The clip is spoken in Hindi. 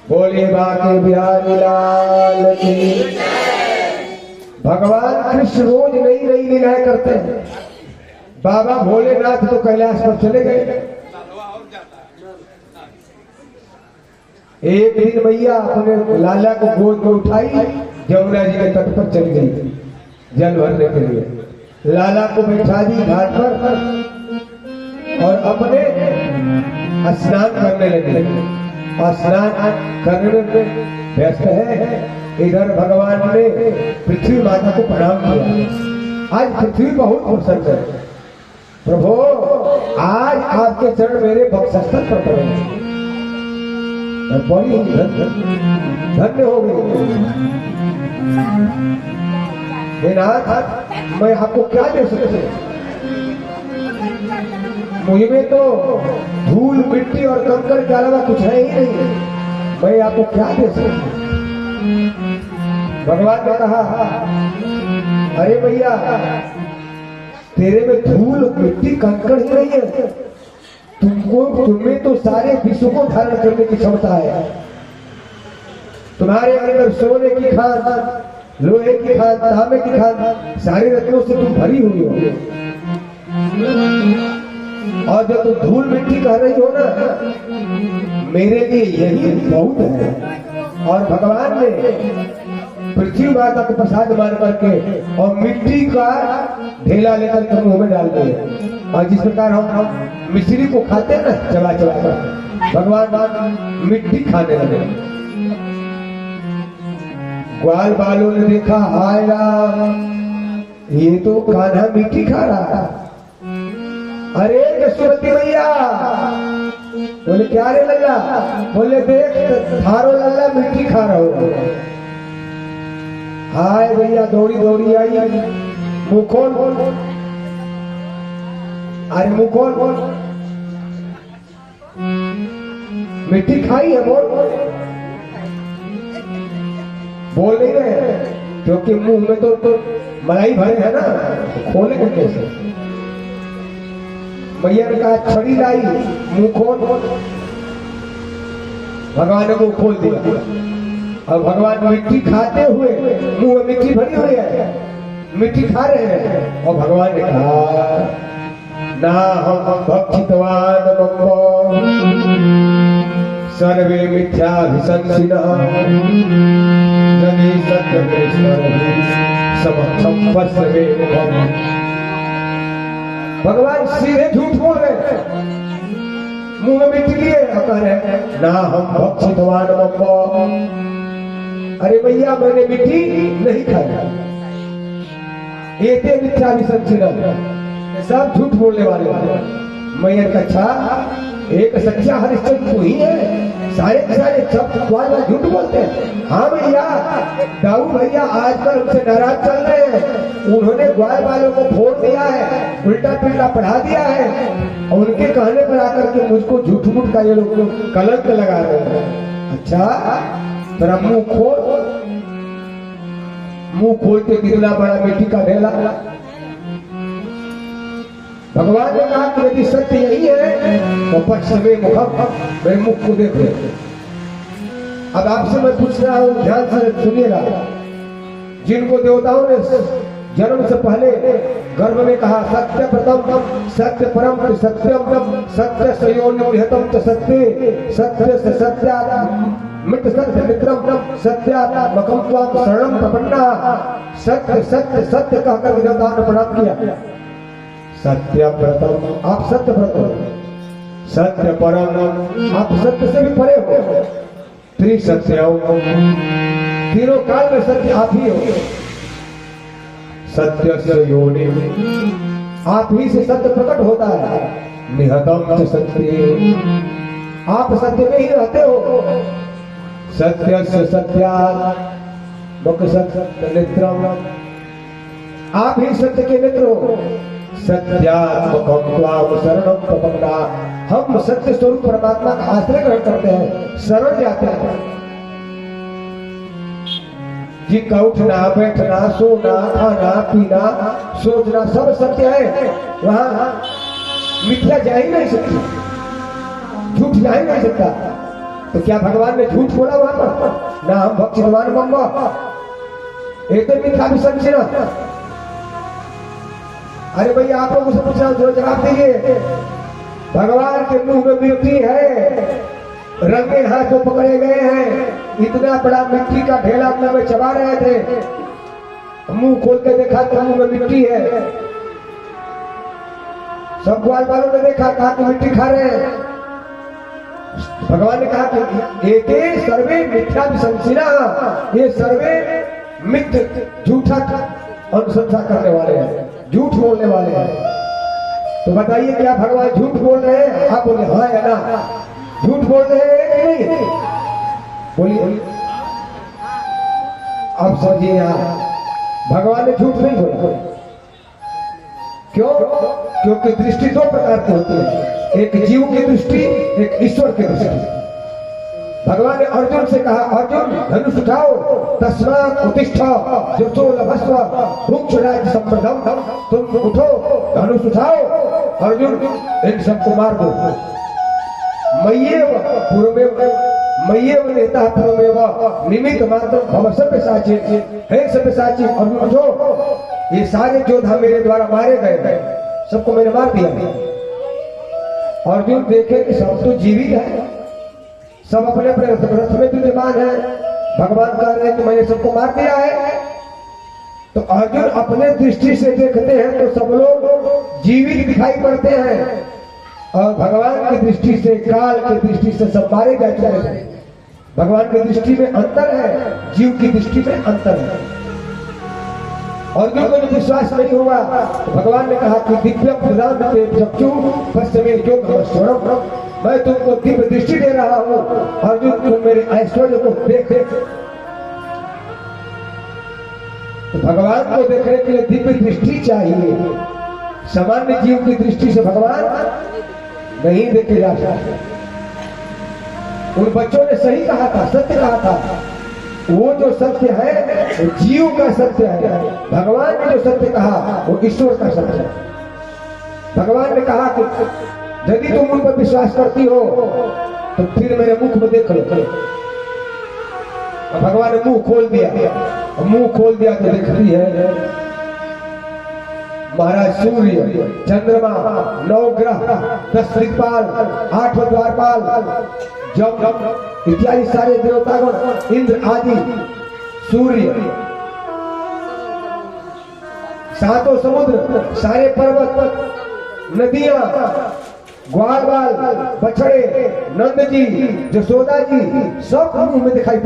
बोलिए बाके बिहारी लाल की। भगवान कृष्ण रोज नई नई लीलाएं करते हैं। बाबा भोलेनाथ तो कैलाश पर चले गए। एक दिन मैया अपने लाला को गोद में उठाई, यमुना जी के तट पर चली गई जल भरने के लिए। लाला को बैठा दी घाट पर और अपने स्नान करने लगे। और स्नान करने में व्यस्त है। इधर भगवान ने पृथ्वी माता को प्रणाम किया। आज पृथ्वी बहुत प्रसन्न है। प्रभु आज आपके चरण मेरे वक्षस्थल पर पड़े, बड़ी धन्य हो गई। नाथ मैं आपको क्या दे सकते? मुझ में तो धूल मिट्टी और कंकड़ के अलावा कुछ है ही नहीं। मैं आपको क्या दे सकता? भगवान ने कहा, अरे भैया तेरे में धूल मिट्टी कंकड़ ही नहीं है। तुम्हें तो सारे विश्व को धारण करने की क्षमता है। तुम्हारे अंदर सोने की खान, लोहे की खान, तांबे की खान, सारे रत्नों से तुम भरी हुई हो। और जब तुम धूल मिट्टी कह रही हो ना, मेरे लिए यही बहुत है। और भगवान ने पृथ्वी माता को प्रसाद मान करके और मिट्टी का ढेला लेकर के मुंह में डाल दिए। और जिस प्रकार हम मिश्री को खाते हैं ना चबा चबा कर, भगवान मिट्टी खाने लगे। ग्वाल बालों ने देखा, हाय राम ये तो कान्हा मिट्टी खा रहा है। अरे यशोमती मैया, बोले क्या रे लल्ला? बोले देख थारो लल्ला मिट्टी खा रहा हो। हाय भैया दौड़ी दौड़ी आई, मुंह खोल। अरे मुंह खोल, मिट्टी खाई है? बोल नहीं रहे क्योंकि मुंह में तो मलाई भरे है ना, तो खोलेंगे कैसे? मैया ने कहा छड़ी लाई, मुंह खोल। भगवान ने मुंह खोल दिया। और भगवान मिट्टी खाते हुए मुंह में मिट्टी भरी हुई है, मिट्टी खा रहे हैं। और भगवान ने कहा, ना हम भक्षितवान सर्वे मिथ्याभिशंसिनः यदि सत्यं समक्षं पश्येम। भगवान सीधे झूठ बोल रहे, मुंह में मिट्टी लिए कह रहे ना हम भक्षितवान। अरे भैया मैंने मिट्टी नहीं खाया। ये मिथ्याभिशंसिनः, सब झूठ बोलने वाले। मैया का अच्छा एक सच्चा हरिश्चंद्र तो ही है, सारे सब झूठ बोलते हैं। हाँ भैया दाऊ भैया आजकल उनसे नाराज चल रहे हैं। उन्होंने ग्वाल वालों को फोड़ दिया है, उल्टा पिल्टा पढ़ा दिया है। और उनके कहने पर आकर के मुझको झूठ मूठ का ये लोग कलंक लगा रहे हैं। अच्छा तेरा मुंह खोल, मुंह खोलते कितना बड़ा मिट्टी का ढेला। भगवान ने कहा कि यदि सत्य यही है तो पक्ष में मुखम, मेरे मुख को देखे। अब आपसे मैं पूछ रहा हूं, ध्यान से सुनिएगा। जिनको देवताओं ने जन्म से पहले गर्भ में कहा सत्य प्रथम सत्य परम सत्यम सत्य सयोनिहतम सत्य सत्य से सत्यात् मित सत्य मित्रम सत्यात्मकम त्वां शरणं प्रपन्ना, सत्य सत्य सत्य कहकर देवताओं ने प्रणाम किया। सत्य प्रथम आप सत्य प्रथम, सत्य परम आप सत्य से भी परे हो। त्रिसत्य तीनों काल में सत्य आप ही हो। सत्यस्य योनि, आप ही से सत्य प्रकट होता है। निहतम च सत्ये, आप सत्य में ही रहते हो। सत्यस्य सत्यात् मुख सत्य नेत्रम, आप ही सत्य के नेत्र हो। सत्यात्मकम त्वाम शरणम प्रपन्ना, हम सत्य स्वरूप परमात्मा का आश्रय ग्रहण करते हैं, शरण जाते हैं। जिनका उठना बैठना सोना खाना पीना सोचना सब सत्य है, वहां मिथ्या जा ही नहीं सकती, झूठ जा ही नहीं सकता। तो क्या भगवान ने झूठ बोला वहां पर? ना हम भक्तिमान बम्बा, एक तो मिथ्या भी संचना। अरे भैया आप लोगों से पूछना, जो जवाब दीजिए। भगवान के मुंह में मिट्टी है, रंगे हाथ जो पकड़े गए हैं, इतना बड़ा मिट्टी का ढेला मुंह में चबा रहे थे, मुंह खोल के देखा तो मुंह में मिट्टी है। सब ग्वाल वालों ने देखा, कहा कि मिट्टी खा रहे हैं। भगवान ने कहा कि एते सर्वे मिथ्या विसंसिना, ये सर्वे मिथ्य झूठा अनुसंधान करने वाले हैं, झूठ बोलने वाले हैं। तो बताइए क्या भगवान झूठ बोल रहे हैं? आप बोले हाँ या ना, झूठ बोल रहे हैं कि नहीं? बोलिए। अब समझिए यार, भगवान ने झूठ नहीं बोला। क्यों? क्योंकि दृष्टि दो प्रकार की होती है, एक जीव की दृष्टि, एक ईश्वर की दृष्टि। भगवान ने अर्जुन से कहा, अर्जुन धनुष उठाओ, तस्मात् उत्तिष्ठ यशो लभस्व भुक्षराज संप्रदम, तुम उठो धनुष उठाओ, अर्जुन इन सबको मार दो। मय्येव पूर्वमेव मय्येव नेता पूर्वमेव निमित्त मात्र भव सव्यसाची, हे सव्यसाची अर्जुन उठो, ये सारे योद्धा मेरे द्वारा मारे गए, सबको मैंने मार दिया। अर्जुन देखे कि सब तो जीवित है, सब अपने अपने रथ में विद्यमान है। भगवान कह रहे हैं कि मैंने सबको मार दिया है। तो अर्जुन अपने दृष्टि से देखते हैं तो सब लोग जीवित दिखाई पड़ते हैं, और भगवान की दृष्टि से, काल की दृष्टि से सब मारे जा चुके हैं। भगवान की दृष्टि में अंतर है, जीव की दृष्टि में अंतर है। अर्जुन को जो विश्वास नहीं हुआ तो भगवान ने कहा कि दिव्य प्रदान चक्षु पश्चिमे जो स्वरूप, मैं तुमको दिव्य दृष्टि दे रहा हूं, अर्जुन तुम मेरे ऐश्वर्य को देख। तो भगवान को देखने के लिए दिव्य दृष्टि चाहिए, सामान्य जीव की दृष्टि से भगवान नहीं देखे जा सकते। उन बच्चों ने सही कहा था, सत्य कहा था। वो जो सत्य है वो जीव का सत्य है, भगवान ने जो सत्य कहा वो ईश्वर का सत्य है। भगवान ने कहा कि यदि तुम उन पर विश्वास करती हो तो फिर मेरे मुख में देख लो। भगवान ने मुंह खोल दिया, मुंह खोल दिया तो देखती है महाराज सूर्य, चंद्रमा, 9 ग्रह, 10 दिक्पाल, 8 द्वारपाल, जब इत्यादि सारे देवतागण, इंद्र आदि, सूर्य, 7 समुद्र, सारे पर्वत, नदियां, ग्वाल बाल, बछड़े, नंद जी, जसोदा जी, सब मुंह में दिखाई